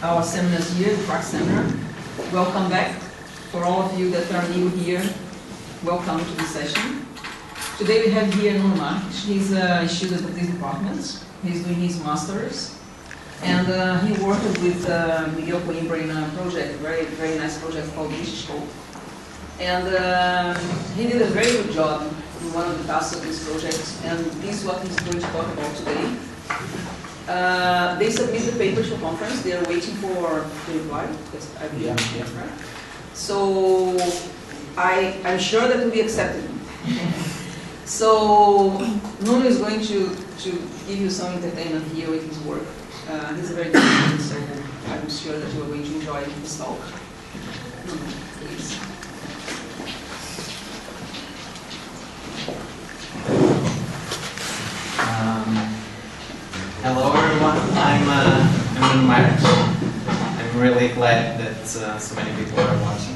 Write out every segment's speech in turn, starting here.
our seminars here, the Prague seminar. Welcome back. For all of you that are new here, welcome to the session. Today we have here Nuno Marques. He's a student of this department. He's doing his master's. And he worked with Miguel Coimbra in a project, very nice project called Scope. And he did a very good job in one of the tasks of this project, and this is what he's going to talk about today. They submit the paper to a conference. They are waiting for the reply. I believe, right? So I'm sure that will be accepted. So Nuno is going to give you some entertainment here with his work. He's a very good man, so I'm sure that you are going to enjoy his talk. Nuno, please. Hello everyone, I'm Nuno Marques. I'm really glad that so many people are watching.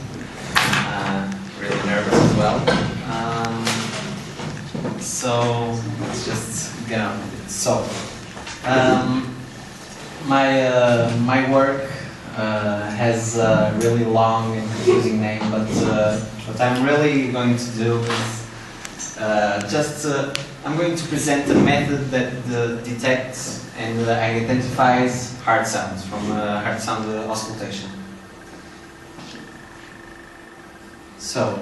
Really nervous as well. So let's just get on with it. So my work has a really long and confusing name, but what I'm really going to do is I'm going to present a method that detects and identifies hard sounds from hard sound auscultation. So,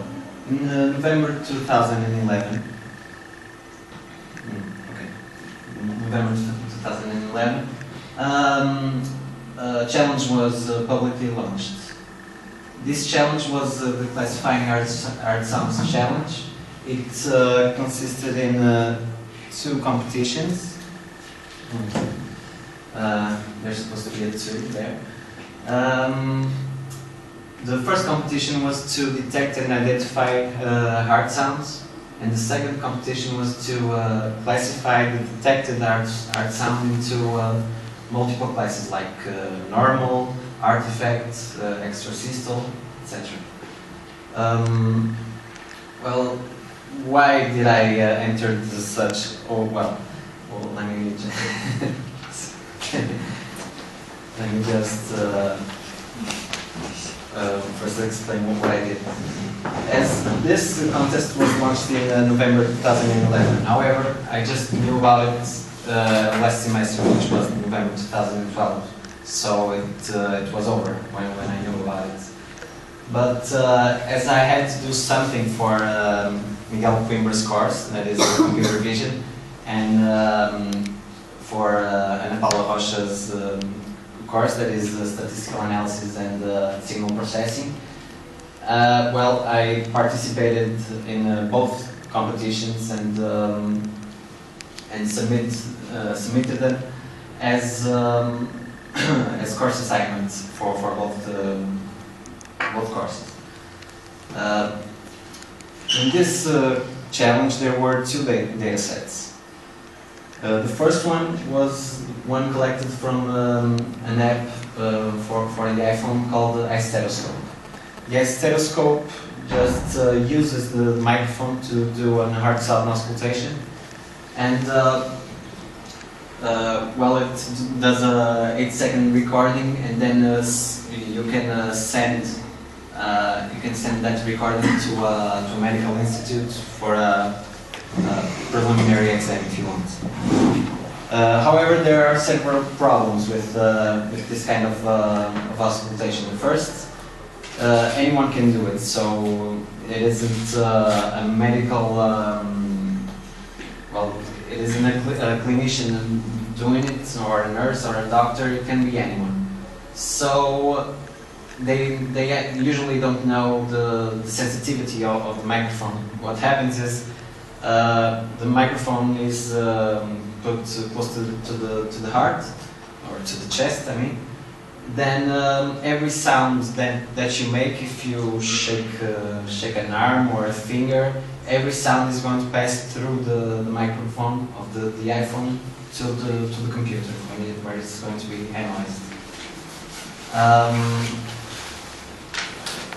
in November 2011, November 2011, a challenge was publicly launched. This challenge was the Classifying Hard Sounds Challenge. It consisted in 2 competitions. There's supposed to be a 2 there. The first competition was to detect and identify hard sounds, and the second competition was to classify the detected hard sound into multiple classes like normal, artifact, extrasystal, etc. Well, why did I enter such? Oh well, let me just first explain what I did. As this contest was launched in November 2011, however, I just knew about it last semester, which was November 2012. So it was over when I knew about it. But as I had to do something for Miguel Coimbra's course, that is computer vision, and for Ana Paula Rocha's course, that is statistical analysis and signal processing. Well, I participated in both competitions and submitted them as as course assignments for both courses. In this challenge, there were 2 data sets. The first one was one collected from an app for the iPhone called iStereoscope. The iStereoscope just uses the microphone to do a hard sound auscultation, and well, it does a 8-second recording, and then you can send that recording to a medical institute for a preliminary exam if you want. However, there are several problems with this kind of auscultation. First, anyone can do it, so it isn't a medical, well, it isn't a clinician doing it, or a nurse or a doctor. It can be anyone. So they usually don't know the sensitivity of the microphone. What happens is the microphone is put close to the heart, or to the chest, I mean. Then every sound that you make, if you shake an arm or a finger, every sound is going to pass through the microphone of the iPhone to the computer where it's going to be analyzed.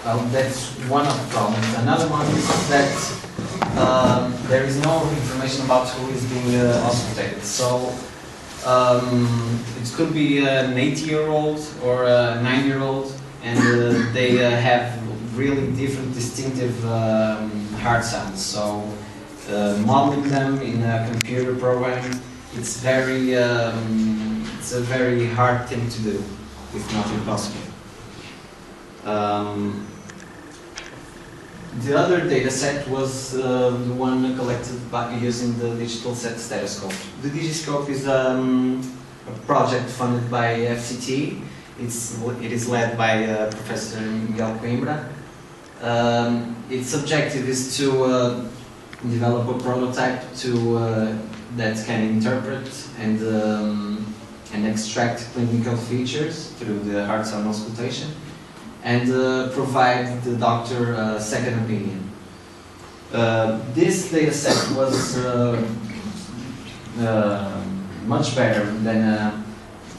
Well, that's one of the problems. Another one is that there is no information about who is being auscultated. So It could be an 80-year-old or a 9-year-old, and they have really different, distinctive heart sounds. So modeling them in a computer program, it's a very hard thing to do, if not impossible. The other data set was the one collected by using the digital stethoscope. The Digiscope is a project funded by FCT. It is led by Professor Miguel Coimbra. Its objective is to develop a prototype that can interpret and extract clinical features through the heart sound auscultation, and provide the doctor a second opinion. This data set was much better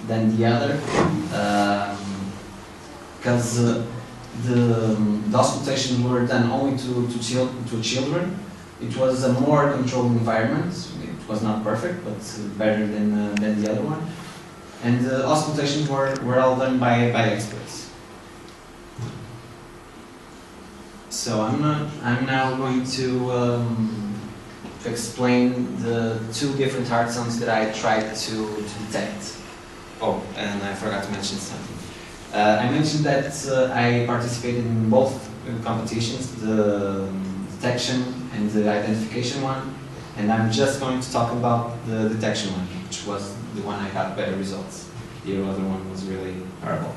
than the other, because the auscultation were done only to children. It was a more controlled environment. It was not perfect, but better than the other one. And the auscultations were all done by experts. So I'm now going to explain the two different heart sounds that I tried to detect. Oh, and I forgot to mention something. I mentioned that I participated in both competitions, the detection and the identification one, and I'm just going to talk about the detection one, which was the one I got better results. The other one was really horrible.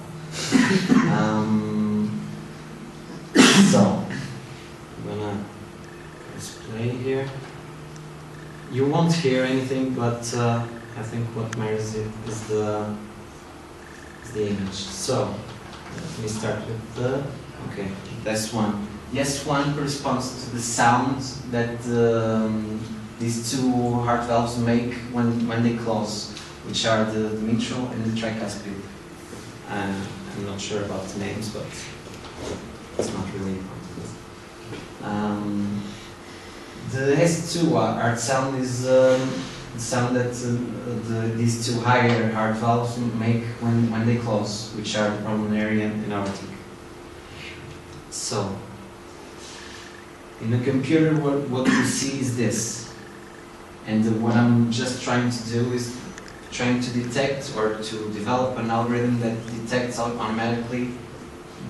So, I'm gonna press play here. You won't hear anything, but I think what matters is the image. So, let me start with this one. Yes, one corresponds to the sound that these two heart valves make when they close, which are the mitral and the tricuspid. I'm not sure about the names, but it's not really important. The S2 heart sound is the sound that these two higher heart valves make when they close, which are the pulmonary and aortic. So, in the computer, what we see is this. And what I'm just trying to do is trying to detect or to develop an algorithm that detects automatically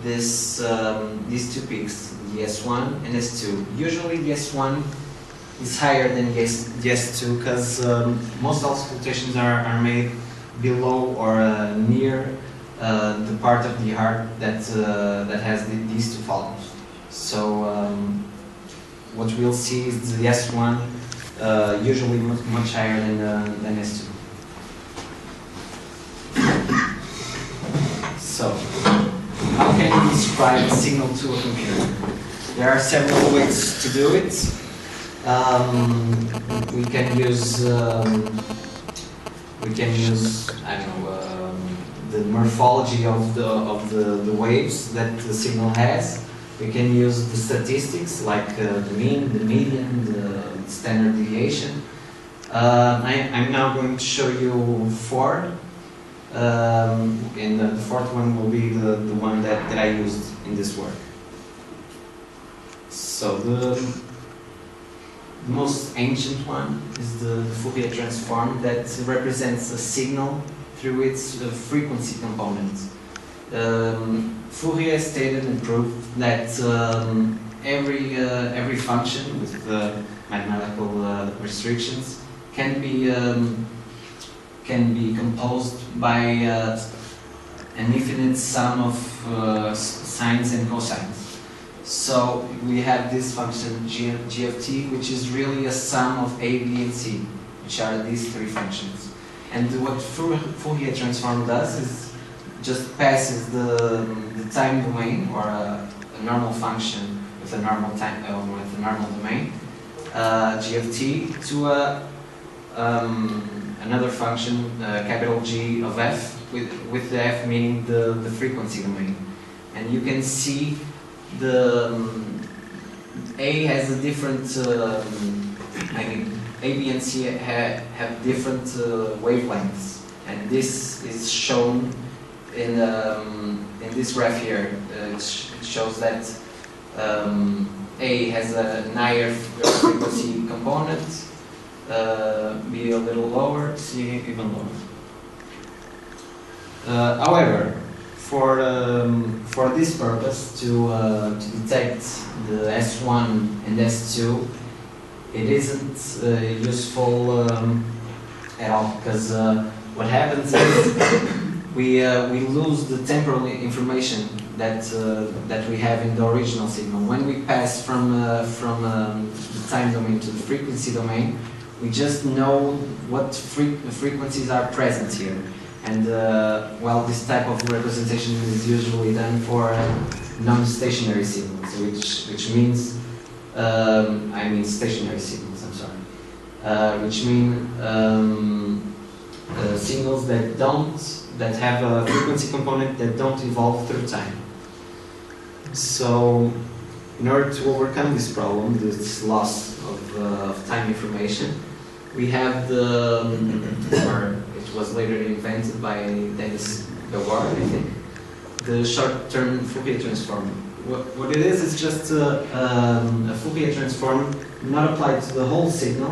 these two peaks, the S1 and S2. Usually the S1 is higher than the S2 because most auscultations are made below or near the part of the heart that has these two volumes. So what we'll see is the S1 usually much higher than S2. So, how can you describe a signal to a computer? There are several ways to do it. We can use I don't know, the morphology of the waves that the signal has. We can use the statistics like the mean, the median, the standard deviation. I'm now going to show you four. And the fourth one will be the one that I used in this work. So the most ancient one is the Fourier transform that represents a signal through its frequency component. Fourier stated and proved that every function with mathematical restrictions can be composed by an infinite sum of sines and cosines. So we have this function g of t, which is really a sum of a, b, and c, which are these three functions. And what Fourier transform does is just passes the time domain, or a normal function with a normal time with a normal domain, g of t, to another function, capital G of f, with the f meaning the frequency domain. And you can see the A has a different, I mean, A, B, and C have different wavelengths. and this is shown in this graph here. It shows that A has a higher frequency component, B a little lower, C even lower. However, for this purpose, to detect the S1 and S2, it isn't useful at all, because what happens is we lose the temporal information that we have in the original signal. When we pass from the time domain to the frequency domain, we just know what frequencies are present here. And well, this type of representation is usually done for non-stationary signals, which means I mean stationary signals. I'm sorry, which mean signals that have a frequency component that don't evolve through time. So, in order to overcome this problem, this loss of time information, we have or it was later invented by Denis Gabor, I think, the short-term Fourier transform. What it is just a Fourier transform not applied to the whole signal.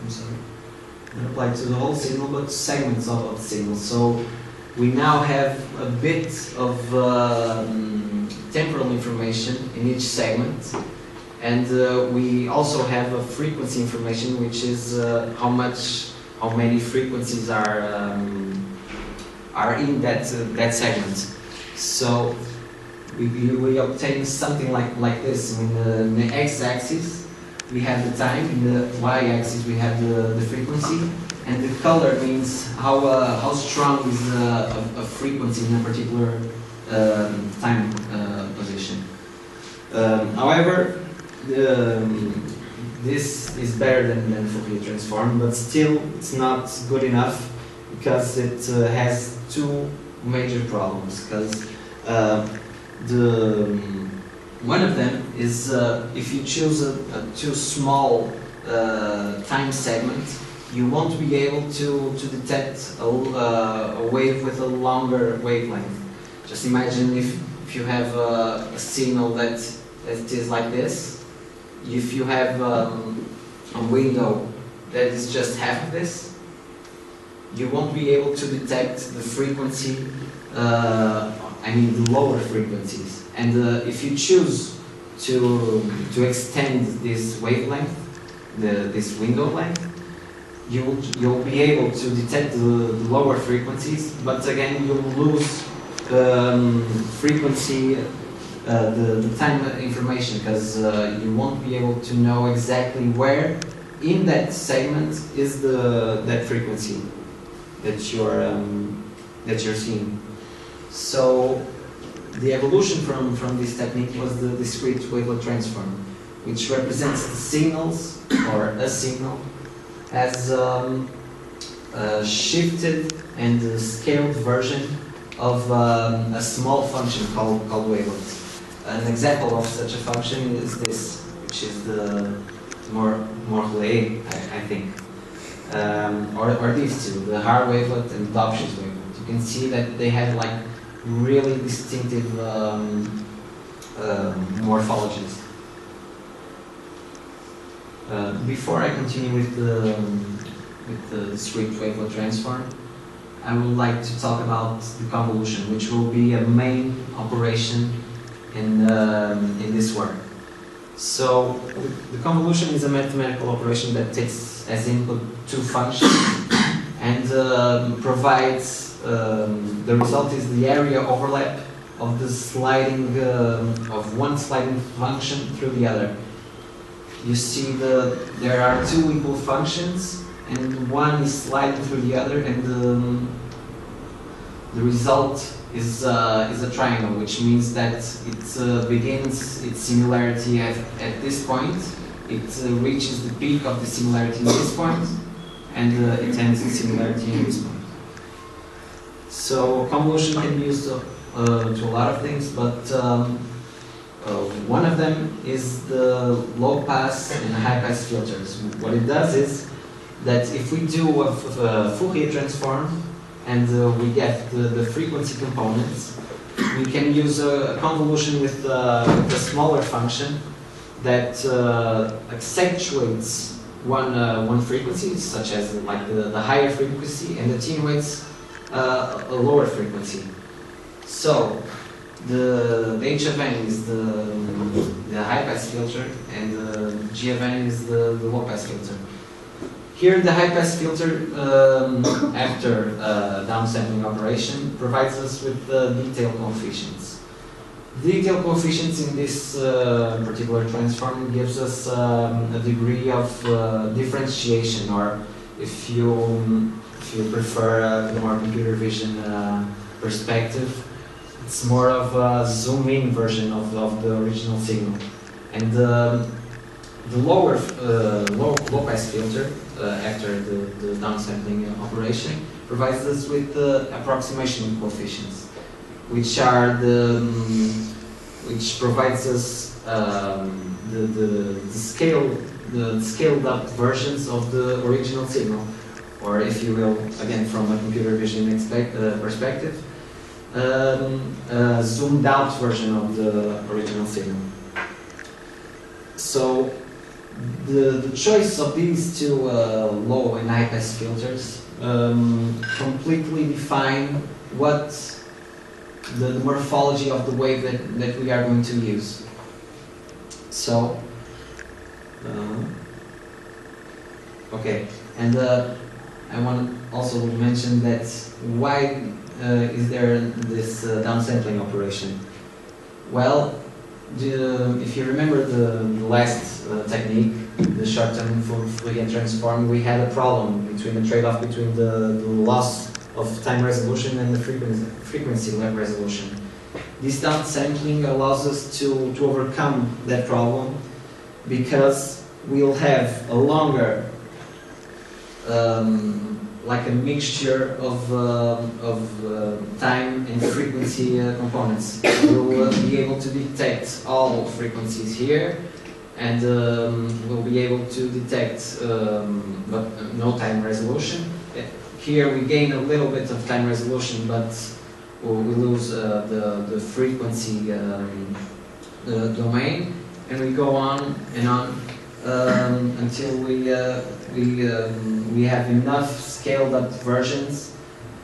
I'm sorry, not applied to the whole signal, but segments of the signal. So we now have a bit of temporal information in each segment, and we also have a frequency information, which is how many frequencies are in that segment. So we obtain something like this. In the x-axis we have the time, in the y-axis we have the frequency, and the color means how strong is a frequency in a particular time position. However, this is better than Fourier transform, but still it's not good enough, because it has two major problems. Because one of them is if you choose a too small time segment, you won't be able to detect a wave with a longer wavelength. Just imagine if you have a signal that is like this. If you have a window that is just half of this, you won't be able to detect the frequency, I mean the lower frequencies. And if you choose to extend this wavelength, this window length, you'll be able to detect the lower frequencies, but again you'll lose frequency, the time information, because you won't be able to know exactly where in that segment is that frequency that you're seeing. So the evolution from this technique was the discrete wavelet transform, which represents the signals, or a signal, as a shifted and scaled version of a small function called wavelet. An example of such a function is this, which is the Morley, I think, or these two, the Haar wavelet and the Dobschi's wavelet. You can see that they have like really distinctive morphologies. Before I continue with the discrete wavelet transform, I would like to talk about the convolution, which will be a main operation in this work. So the convolution is a mathematical operation that takes as input two functions and provides the result is the area overlap of the sliding of one sliding function through the other. You see there are two equal functions, and one is sliding through the other, and the result is a triangle, which means that it begins its similarity at this point, it reaches the peak of the similarity at this point, and it ends its similarity at this point. So convolution can be used to a lot of things, but one of them is the low pass and high pass filters. What it does is that if we do a Fourier transform and we get the frequency components, we can use a convolution with a smaller function that accentuates one frequency, such as like the higher frequency, and attenuates a lower frequency. So the h of n is the high pass filter, and the g of n is the low pass filter. Here, the high pass filter, after downsampling operation, provides us with detail coefficients. Detail coefficients in this particular transform gives us a degree of differentiation, or if you prefer a more computer vision perspective, it's more of a zoom-in version of the original signal. And the low pass filter, after the downsampling operation, provides us with approximation coefficients, which provides us the scaled up versions of the original signal, or if you will, again from a computer vision perspective, zoomed out version of the original signal. So the choice of these two low and high pass filters completely define what the morphology of the wave that we are going to use. So, okay, and I want to also mention that why is there this downsampling operation? Well, if you remember the last technique, the short-term Fourier transform, we had a problem between the trade-off between the loss of time resolution and the frequency resolution. This downsampling allows us to overcome that problem, because we'll have a longer, like a mixture of time and frequency components. We'll be able to detect all frequencies here, and we'll be able to detect but no time resolution. Here we gain a little bit of time resolution, but we lose the frequency domain, and we go on and on until we have enough scaled up versions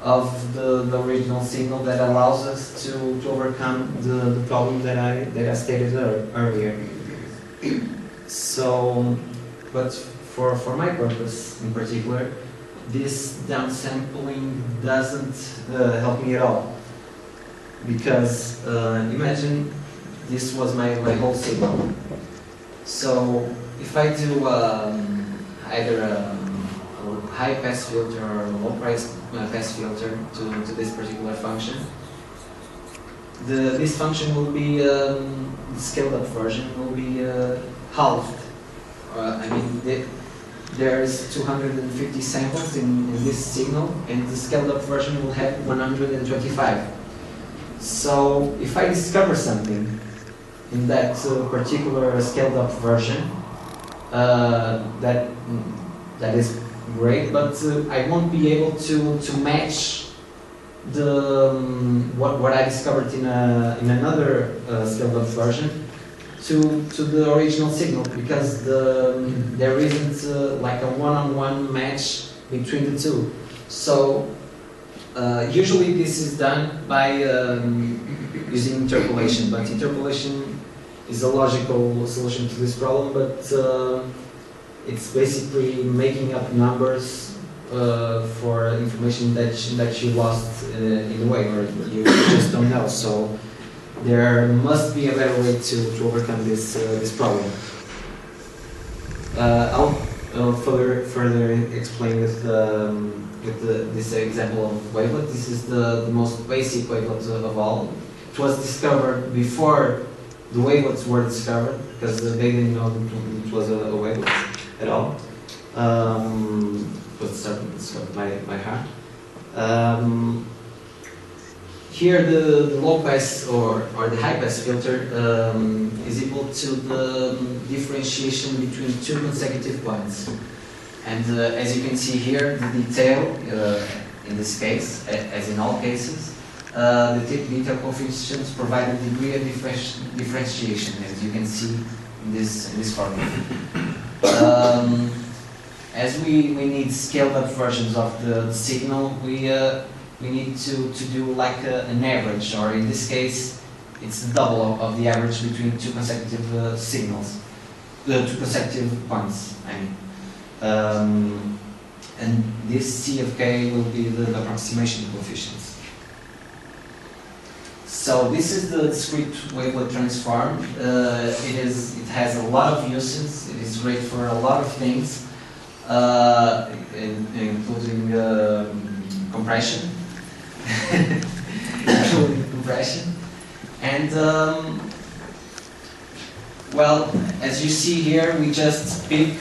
of the original signal that allows us to overcome the problem that I stated earlier. So, but for my purpose in particular, this downsampling doesn't help me at all, because imagine this was my whole signal. So if I do either a high pass filter or a low pass filter to this particular function, this function will be, the scaled up version will be halved. I mean, there's 250 samples in this signal, and the scaled up version will have 125. So if I discover something in that particular scaled up version, that is great, but I won't be able to match what I discovered in another scaled up version to the original signal, because there isn't like a one-on-one match between the two. So usually this is done by using interpolation, but interpolation is a logical solution to this problem, but it's basically making up numbers for information that you lost in a way, or you just don't know. So there must be a better way to overcome this problem. I'll further explain with this example of wavelet. This is the most basic wavelet of all. It was discovered before the wavelets were discovered, because they didn't know that it was a wavelet at all. It was discovered by Hart. Here the low pass or the high pass filter is equal to the differentiation between two consecutive points. And as you can see here, the detail in this case, as in all cases, the detail coefficients provide a degree of differentiation, as you can see in this formula. As we need scaled up versions of the signal, we need to do like an average, or in this case, it's the double of the average between two consecutive signals, two consecutive points, I mean. And this C of k will be the approximation coefficients. So this is the discrete wavelet transform. It has a lot of uses. It is great for a lot of things, including compression. And well, as you see here, we just pick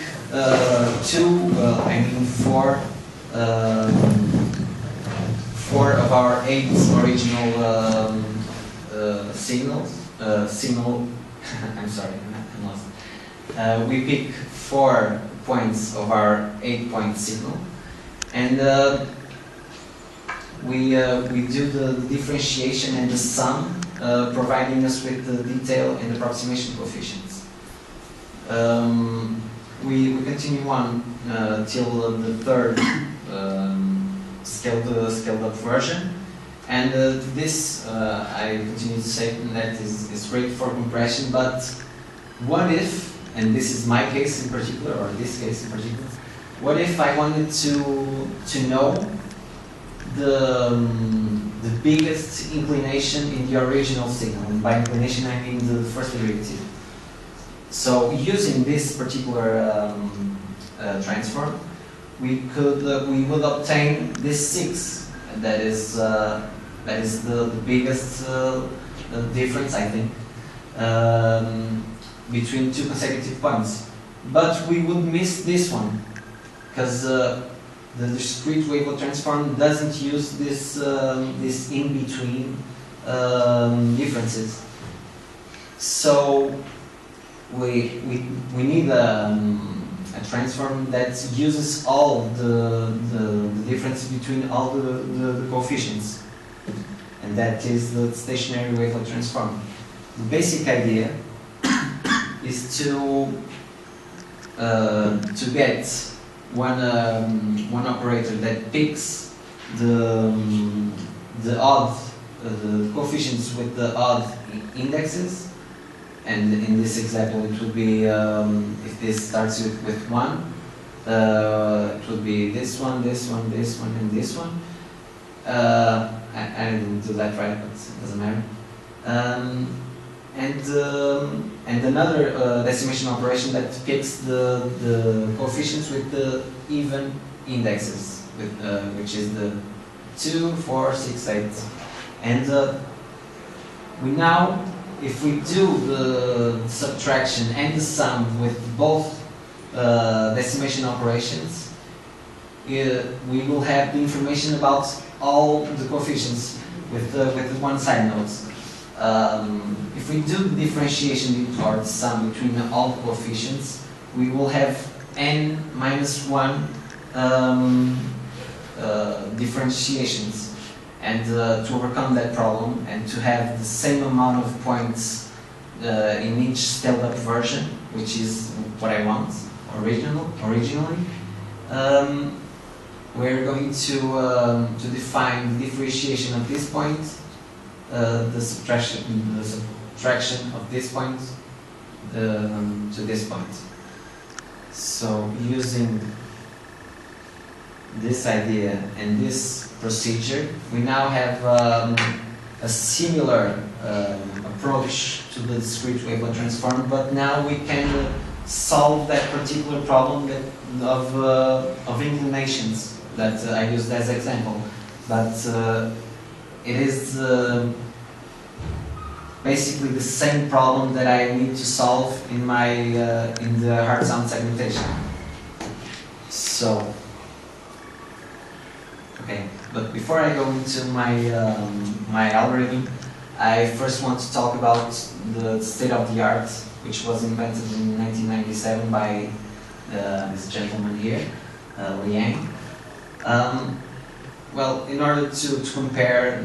four of our 8 original signals. I'm sorry, I'm lost. We pick 4 points of our 8-point signal, and we do the differentiation and the sum, providing us with the detail and approximation coefficients. We continue on till the third scaled up version, and this I continue to say that is great for compression. But what if, and this is my case in particular, or this case in particular, what if I wanted to know the biggest inclination in the original signal? And by inclination I mean the first derivative. So using this particular transform, we would obtain this 6. That is the biggest difference, I think, between two consecutive points. But we would miss this one, because the discrete wavelet transform doesn't use this this in between differences. So we need a transform that uses all the difference between all the coefficients, and that is the stationary wavelet transform. The basic idea is to get one operator that picks the coefficients with the odd indexes. And in this example, it would be, if this starts with 1, it would be this one, this one, this one, and this one. I didn't do that right, but it doesn't matter. And another decimation operation that picks the coefficients with the even indexes, which is the 2, 4, 6, 8. And we now, if we do the subtraction and the sum with both decimation operations, we will have the information about all the coefficients with the one side nodes. If we do the differentiation or the sum between all the coefficients, we will have n minus 1 differentiations. And to overcome that problem and to have the same amount of points in each scaled up version, which is what I want originally, we're going to define the differentiation of this point, the subtraction of this point to this point. So using this idea and this procedure, we now have a similar approach to the discrete wavelet transform, but now we can solve that particular problem of inclinations that I used as example. But it is basically the same problem that I need to solve in my in the hard sound segmentation. So. Okay, but before I go into my my algorithm, I first want to talk about the state of the art, which was invented in 1997 by this gentleman here, Liang. well, in order to compare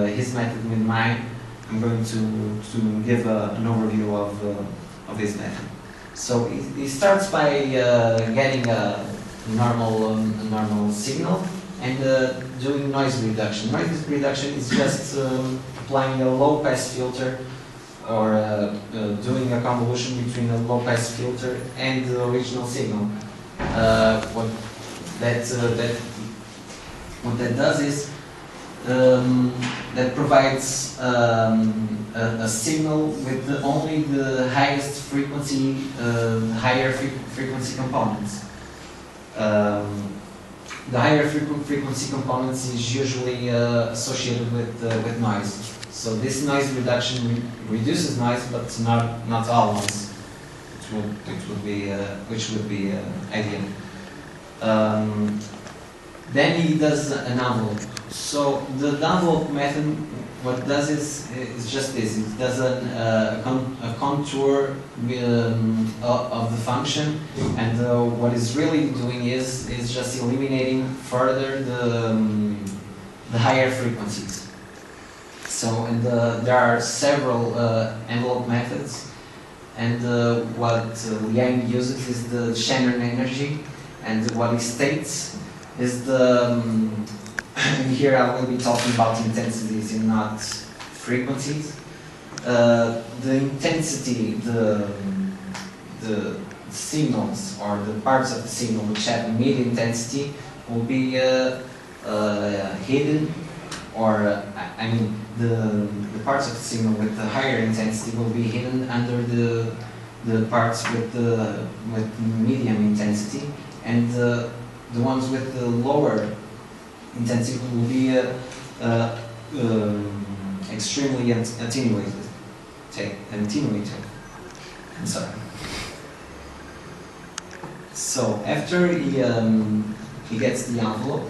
his method with mine, I'm going to give an overview of this method. So he starts by getting a normal signal and doing noise reduction. Noise reduction is just applying a low pass filter or doing a convolution between a low pass filter and the original signal. What that does is that provides a signal with only the highest frequency, higher frequency components. The higher frequency components is usually associated with noise. So this noise reduction reduces noise, but not all noise, which would be ideal. Then he does an envelope. So the envelope method, what it does is just this. It does a contour of the function, and what it's really doing is just eliminating further the higher frequencies. So and there are several envelope methods, and what Liang uses is the Shannon energy, and what he states is the here I will be talking about intensities and not frequencies. The intensity, the signals or the parts of the signal which have mid intensity will be hidden, or I mean the parts of the signal with the higher intensity will be hidden under the parts with medium intensity, and the ones with the lower intensity will be extremely attenuated. I'm sorry. So after he gets the envelope,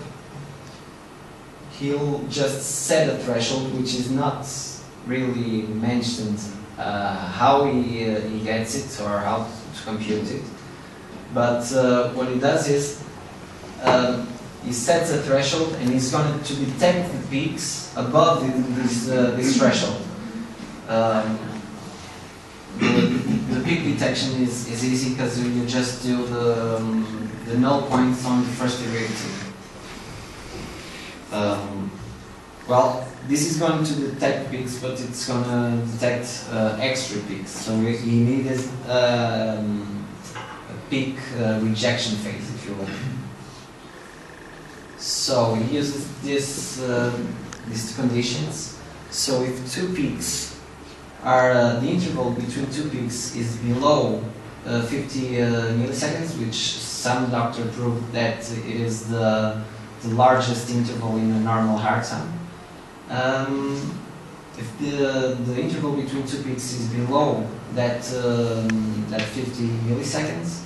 he'll just set a threshold, which is not really mentioned how he gets it or how to compute it. But what he does is he sets a threshold, and he's going to detect the peaks above this threshold. The peak detection is easy because you just do the null points on the first derivative. Well, this is going to detect peaks, but it's going to detect extra peaks. So he needed a peak rejection phase, if you will. So he uses these conditions. So if two peaks are, the interval between two peaks is below 50 milliseconds, which some doctor proved that it is the largest interval in a normal heart sound. If the interval between two peaks is below that 50 milliseconds,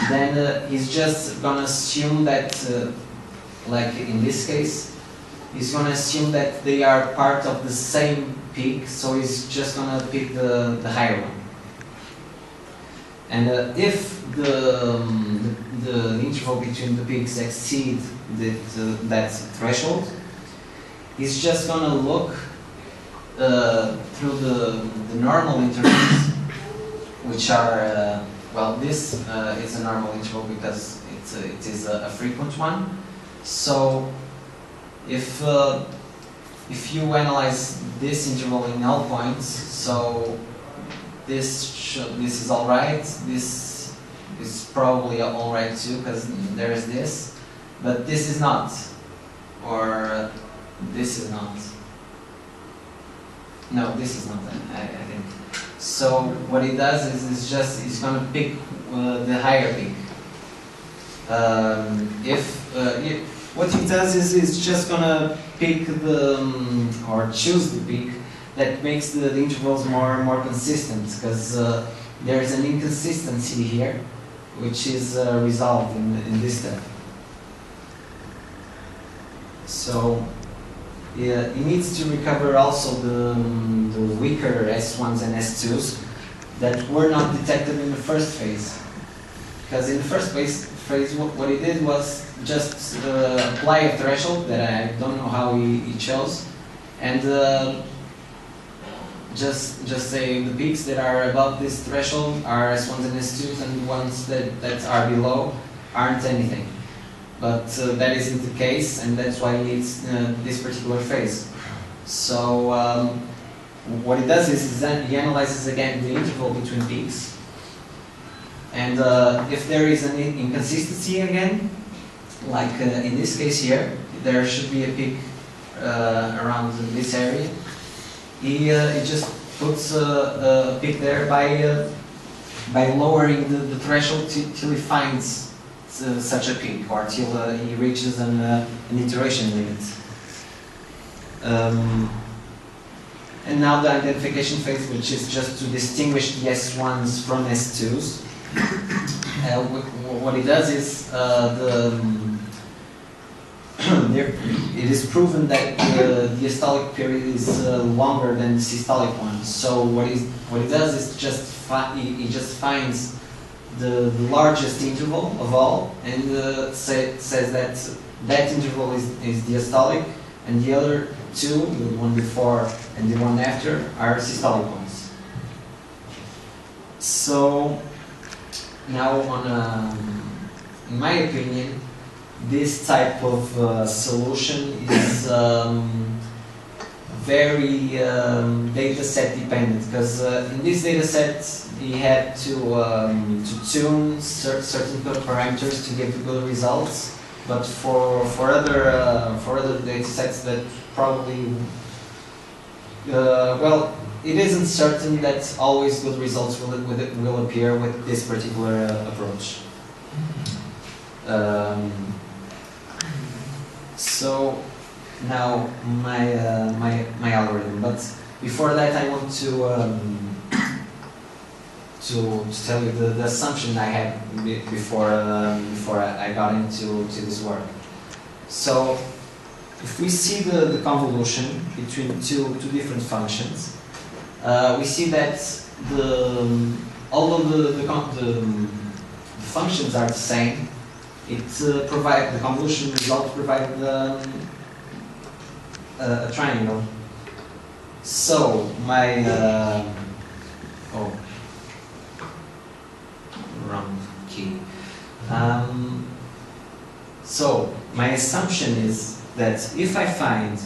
then he's just gonna assume that, like in this case, he's gonna assume that they are part of the same peak, so he's just gonna pick the higher one. And if the interval between the peaks exceed that threshold, he's just gonna look through the normal intervals, which are well, this is a normal interval because it is a frequent one. So if you analyze this interval in null points, so this is all right. This is probably all right too because there is this, but this is not, or this is not. No, this is not. I think. So what he does is just he's going to pick the higher peak. What he does is he's just going to pick or choose the peak that makes the intervals more consistent, because there is an inconsistency here, which is resolved in this step. So he needs to recover also the weaker S1s and S2s that were not detected in the first phase. Because in the first phase, what he did was just apply a threshold that I don't know how he chose, and just say the peaks that are above this threshold are S1s and S2s, and the ones that are below aren't anything. But that isn't the case, and that's why he needs this particular phase. So what he does is he analyzes again the interval between peaks, and if there is an inconsistency again, like in this case here, there should be a peak around this area. He just puts a peak there by lowering the threshold till he finds such a peak, or till he reaches an iteration limit. And now the identification phase, which is just to distinguish the S1s from S2s. What it does is it is proven that the diastolic period is longer than the systolic one. So what it does is he just finds the largest interval of all, and says that interval is diastolic, and the other two, the one before and the one after, are systolic ones. So now, in my opinion, this type of solution is very data set dependent, because in this data set he had to tune certain parameters to get good results, but for other data sets that probably well, it isn't certain that always good results will appear with this particular approach. So now my algorithm, but before that I want to tell you the assumption I had before I got into this work. So if we see the convolution between two different functions, we see that although the functions are the same, the convolution result provided a triangle. So my wrong key. So my assumption is that if I find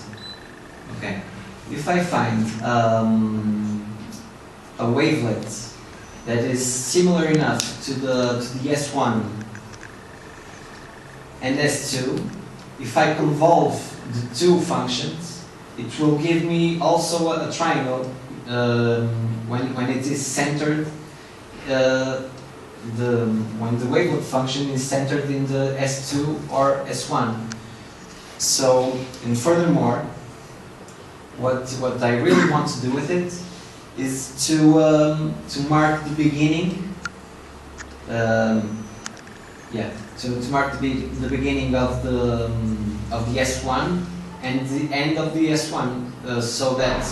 a wavelet that is similar enough to the S1 and S2, if I convolve the two functions, it will give me also a triangle when it is centered. When the wavelet function is centered in the S2 or S1. So, and furthermore, what I really want to do with it is to mark the beginning. To mark the beginning of the S1 and the end of the S1, so that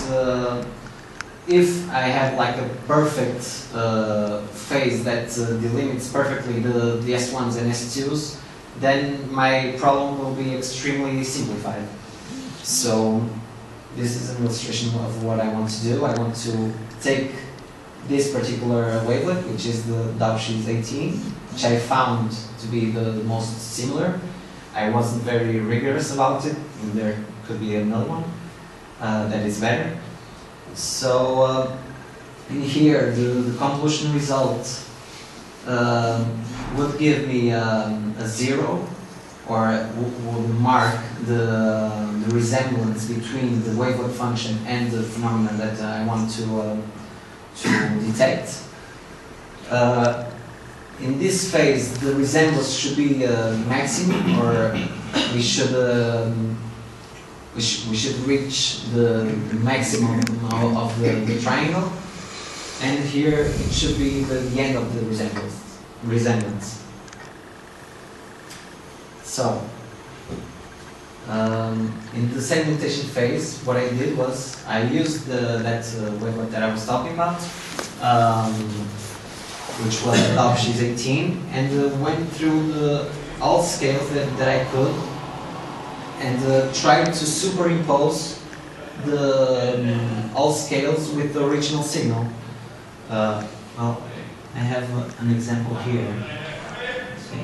if I have like a perfect phase that delimits perfectly the S1s and S2s, then my problem will be extremely simplified. So this is an illustration of what I want to do. I want to take this particular wavelet, which is the Dowshi's 18, which I found to be the most similar. I wasn't very rigorous about it, and there could be another one that is better. So in here, the convolution result would give me a 0, or would mark the resemblance between the wavelet function and the phenomenon that I want to detect. In this phase, the resemblance should be maximum, or we should reach the maximum of the triangle, and here it should be the end of the resemblance. So, in the segmentation phase, what I did was I used that wavelet that I was talking about, which was Dobschi's 18, and went through all scales that I could, and tried to superimpose all scales with the original signal. Well, I have an example here. Let's see.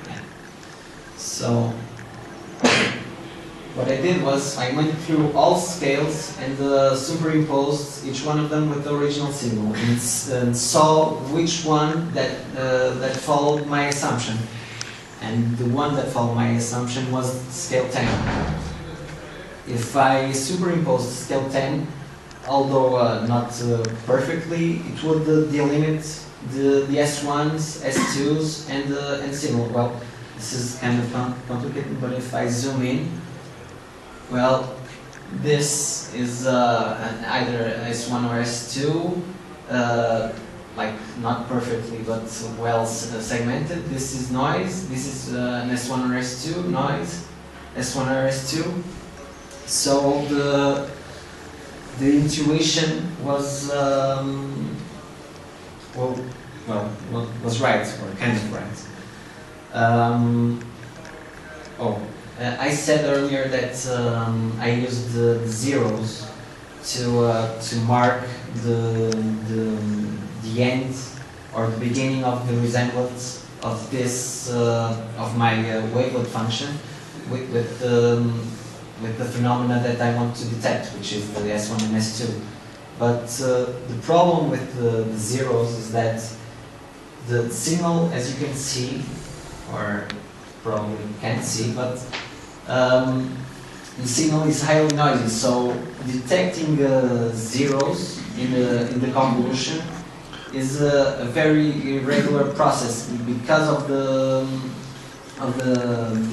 Yeah. So what I did was I went through all scales and superimposed each one of them with the original signal, and saw which one that followed my assumption. And the one that followed my assumption was scale 10. If I superimposed scale 10, although not perfectly, it would delimit the S1s, S2s, and signal. Well, this is kind of complicated, but if I zoom in, well, this is either S1 or S2, like not perfectly, but well segmented. This is noise. This is an S1 or S2 noise, S1 or S2. So the intuition was was right, or kind of right. I said earlier that I used the zeros to mark the end or the beginning of the resemblance of this of my wavelet function with the phenomena that I want to detect, which is the S1 and S2. But the problem with the zeros is that the signal, as you can see, or probably can't see, but the signal is highly noisy. So detecting zeros in the convolution is a very irregular process because of the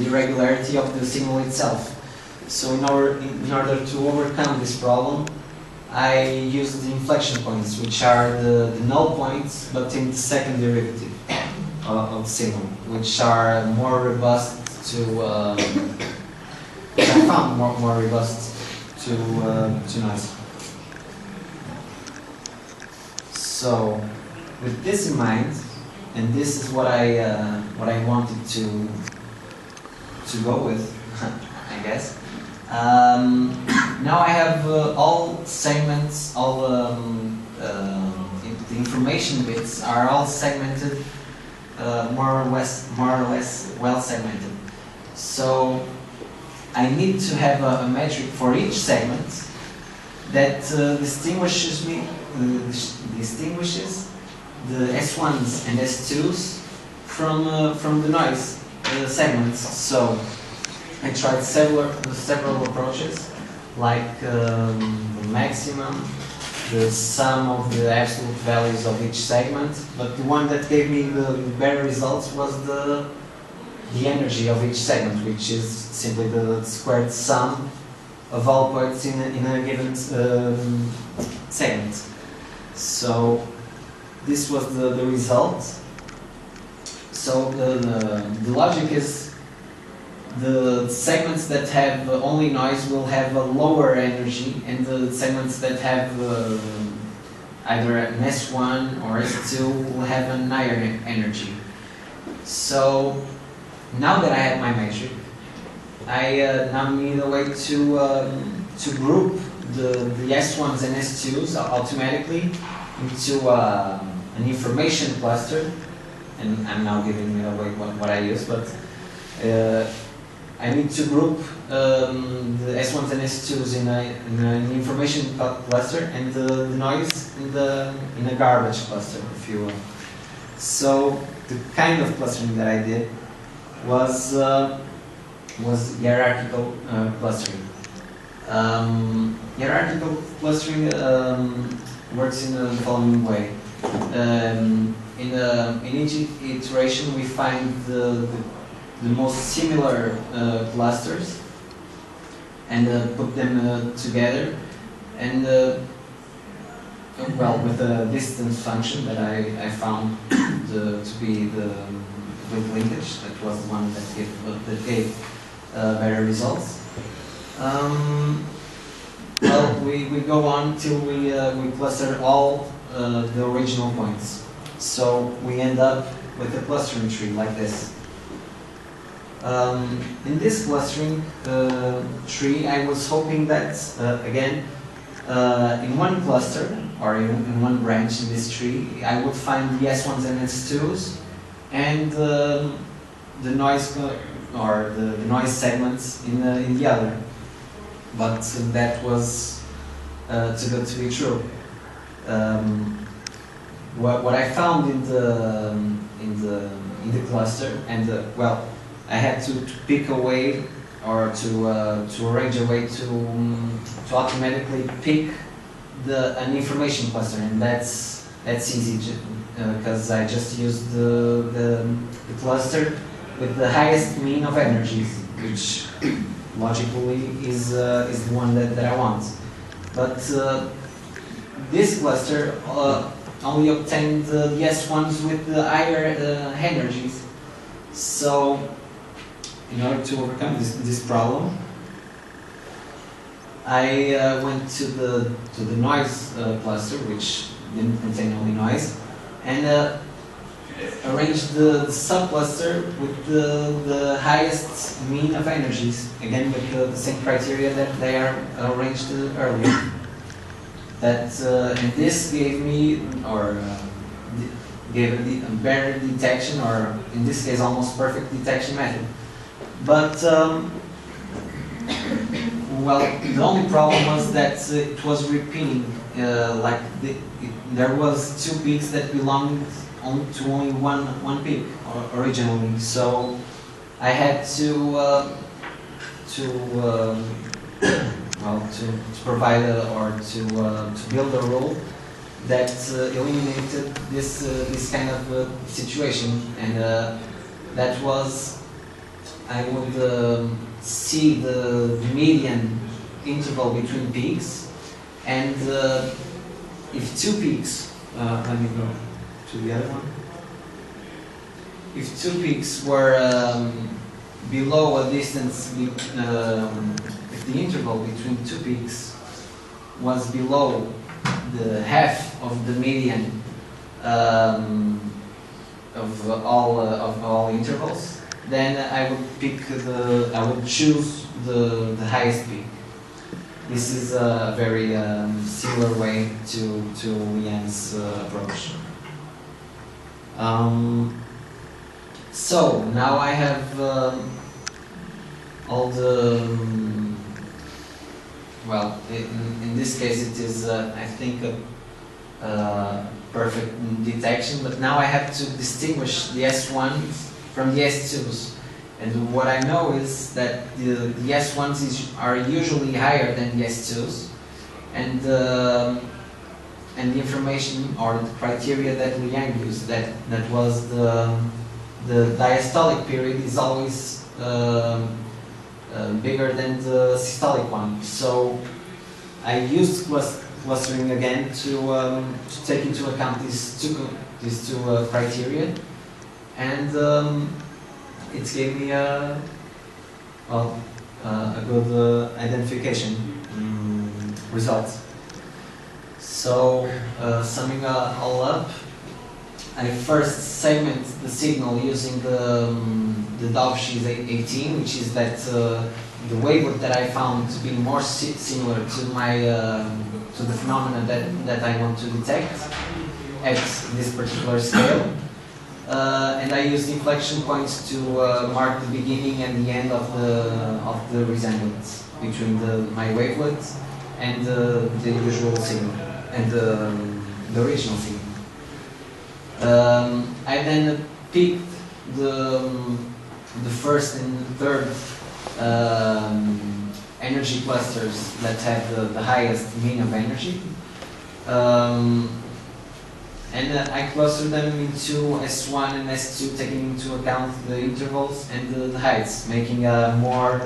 irregularity of the signal itself. So in order to overcome this problem, I use the inflection points, which are the null points, but in the second derivative of the signal, which are more robust to, which I found more robust to noise. So with this in mind, and this is what I wanted to go with, I guess. Now I have all segments, all the information bits are all segmented, more or less well segmented. So I need to have a metric for each segment that distinguishes the S1s and S2s from the noise segments. So I tried several approaches, like the maximum, the sum of the absolute values of each segment, but the one that gave me the better results was the energy of each segment, which is simply the squared sum of all points in a given segment. So this was the result. So the logic is the segments that have only noise will have a lower energy, and the segments that have either an S1 or S2 will have a higher energy. So now that I have my metric, I now need a way to group the S1s and S2s automatically into an information cluster, and I'm now giving away what I use, but I need to group the S1s and S2s in an information cluster, and the noise in a garbage cluster, if you will. So the kind of clustering that I did was hierarchical clustering. Hierarchical clustering works in the following way. In each iteration, we find the most similar clusters and put them together, and well, with a distance function that I found to be the with linkage, that was the one that gave better results. Well, we go on till we cluster all the original points. So we end up with a clustering tree like this. In this clustering tree, I was hoping that, again, in one cluster, or in one branch in this tree, I would find the S1s and S2s, and the noise, or the noise segments in the other. But that was too good to be true. What I found in the cluster, and well, I had to pick a way, or to arrange a way to automatically pick an information cluster, and that's easy because I just used the cluster with the highest mean of energies, which logically is the one that I want. But this cluster only obtained the S1s with the higher energies. So, in order to overcome this problem, I went to the noise cluster, which didn't contain only noise, and arranged the subcluster with the highest mean of energies, again with the same criteria that they are arranged earlier. And this gave me, or gave a better detection, or in this case almost perfect detection method. But well, the only problem was that it was repeating, there was two peaks that belonged to only one peak originally. So I had to provide or to build a rule that eliminated this kind of situation, and that was, I would see the median interval between peaks, and if two peaks, let me go to the other one. If two peaks were below a distance, if the interval between two peaks was below the half of the median of all intervals, then I would choose the highest peak. This is a very similar way to Lian's approach. So now I have all the, well, in this case it is, I think, a perfect detection, but now I have to distinguish the S1s from the S2s. And what I know is that the S1s are usually higher than the S2s, and the information or the criteria that Liang used, that was the diastolic period is always bigger than the systolic one. So I used clustering again to take into account these two criteria, and it gave me a good identification result. So summing all up, I first segment the signal using the Dovshis 18, which is that the wavelet that I found to be more similar to my to the phenomena that I want to detect at this particular scale. And I used inflection points to mark the beginning and the end of the resemblance between my wavelet and the usual signal and the original signal. I then picked the first and third energy clusters that have the highest mean of energy. And I clustered them into S1 and S2, taking into account the intervals and the heights, making a more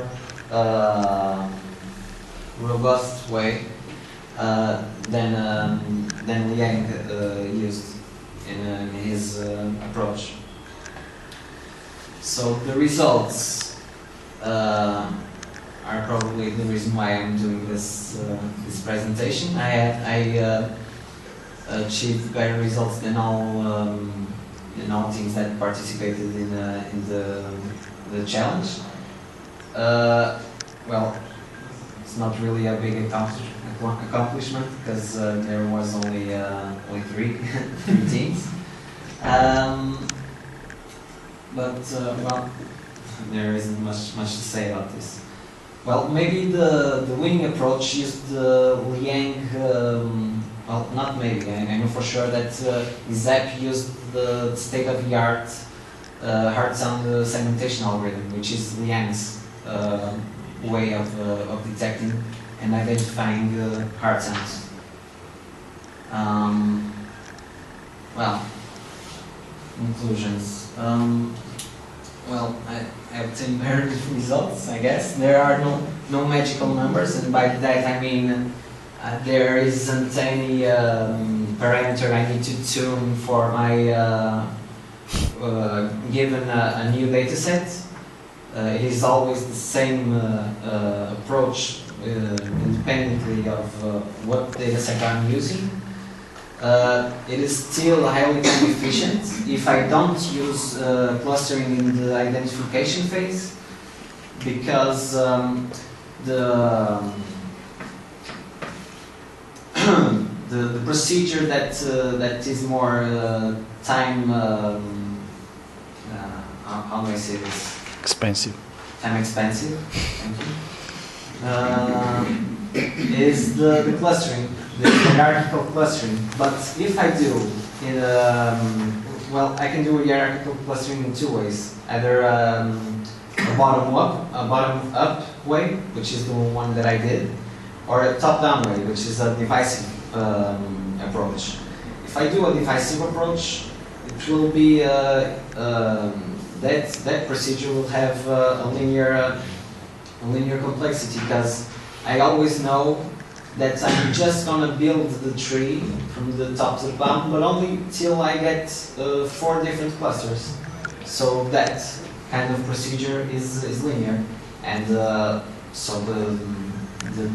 robust way than Liang used in his approach. So the results are are probably the reason why I'm doing this presentation. I achieved better results than all teams that participated in the challenge. Well, it's not really a big accomplishment because there was only three teams. Well, there isn't much to say about this. Well, maybe the winning approach used Liang. Well, not maybe. I know for sure that ISAP used the state-of-the-art hard sound segmentation algorithm, which is Liang's way of detecting and identifying hard sounds. Well, conclusions. Well, I obtained better results, I guess. There are no magical numbers, and by that I mean there isn't any parameter I need to tune for my given a new data set. It is always the same approach independently of what data set I'm using. It is still highly time efficient if I don't use clustering in the identification phase, because the procedure that is more time how do I say this? Expensive. Time expensive. Thank you. Is the clustering, the hierarchical clustering. But if I do, well, I can do hierarchical clustering in two ways. Either a bottom up way, which is the one that I did, or a top-down way, which is a divisive approach. If I do a divisive approach, it will be that procedure will have a linear complexity, because I always know that I'm just gonna build the tree from the top to the bottom, but only till I get 4 different clusters. So that kind of procedure is linear, and so the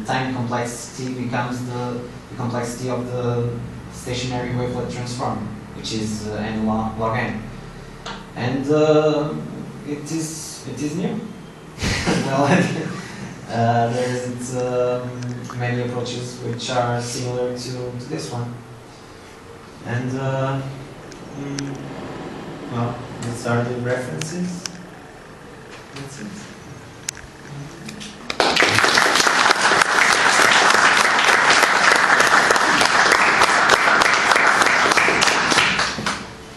time complexity becomes the complexity of the stationary wavelet transform, which is n log n, and it is new. Well, there isn't many approaches which are similar to this one, and well, these are the references. That's it.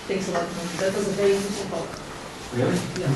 Thanks a lot. That was a very interesting talk. Really? Yeah.